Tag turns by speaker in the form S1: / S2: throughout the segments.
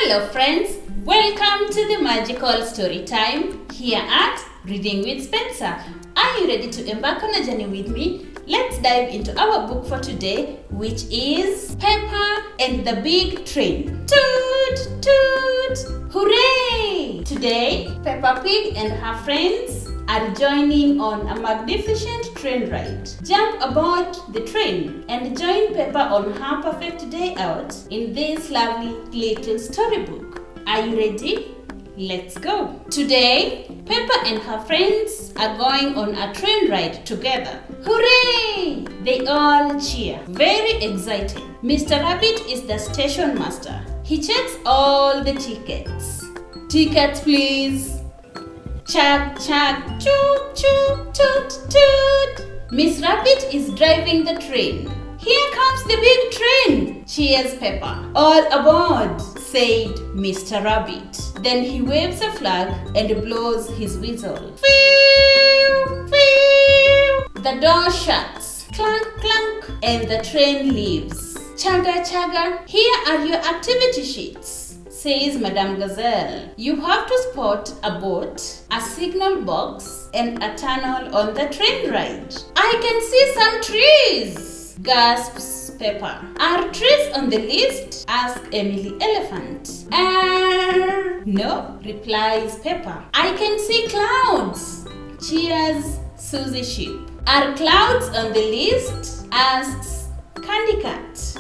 S1: Hello friends, welcome to the magical story time here at Reading with Spencer. Are you ready to embark on a journey with me? Let's dive into our book for today, which is Peppa and the Big Train. Toot toot! Hooray! Today, Peppa Pig and her friends are joining on a magnificent train ride. Jump aboard the train and join Peppa on her perfect day out in this lovely little storybook. Are you ready? Let's go! Today, Peppa and her friends are going on a train ride together. Hooray! They all cheer. Very exciting. Mr. Rabbit is the station master. He checks all the tickets. Tickets, please. Chug, chug, choo, choo, toot, toot. Miss Rabbit is driving the train. Here comes the big train, cheers Peppa. All aboard, said Mr. Rabbit. Then he waves a flag and blows his whistle. Phew, phew. The door shuts, clunk, clunk, and the train leaves. Chugga, chugga, here are your activity sheets, says Madame Gazelle. You have to spot a boat, a signal box, and a tunnel on the train ride. I can see some trees, gasps Peppa. Are trees on the list? Asks Emily Elephant. No, replies Peppa. I can see clouds, cheers Susie Sheep. Are clouds on the list? Asks Candy Cat.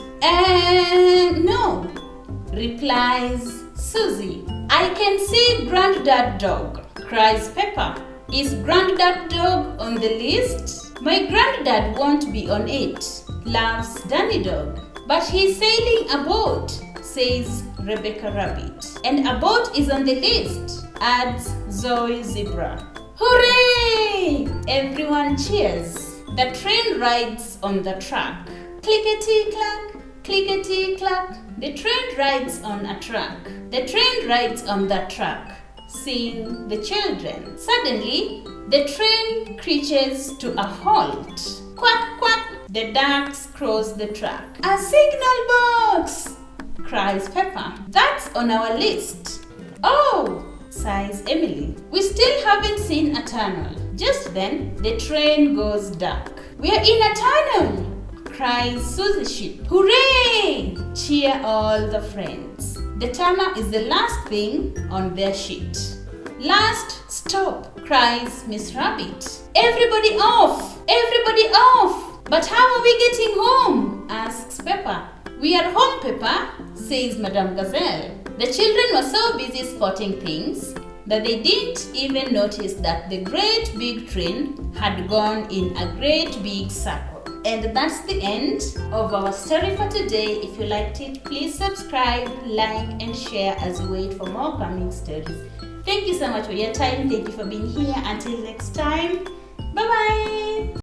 S1: No, replies Susie. I can see Granddad Dog, cries Peppa. Is Granddad Dog on the list? My granddad won't be on it, laughs Danny Dog. But he's sailing a boat, says Rebecca Rabbit. And a boat is on the list, adds Zoe Zebra. Hooray! Everyone cheers. The train rides on the track. Clickety-clack, clickety-clack. The train rides on a track. The train rides on the track, sing the children. Suddenly, the train creaches to a halt. Quack, quack. The ducks cross the track. A signal box, cries Peppa. That's on our list. Oh, sighs Emily. We still haven't seen a tunnel. Just then, the train goes dark. We're in a tunnel, cries Susie Sheep. Hooray! Cheer all the friends. The tunnel is the last thing on their sheet. Last stop, cries Miss Rabbit. Everybody off! Everybody off! But how are we getting home? Asks Peppa. We are home, Peppa, says Madame Gazelle. The children were so busy spotting things that they didn't even notice that the great big train had gone in a great big circle. And that's the end of our story for today. If you liked it, please subscribe, like, and share as we wait for more coming stories. Thank you so much for your time. Thank you for being here. Until next time, bye-bye.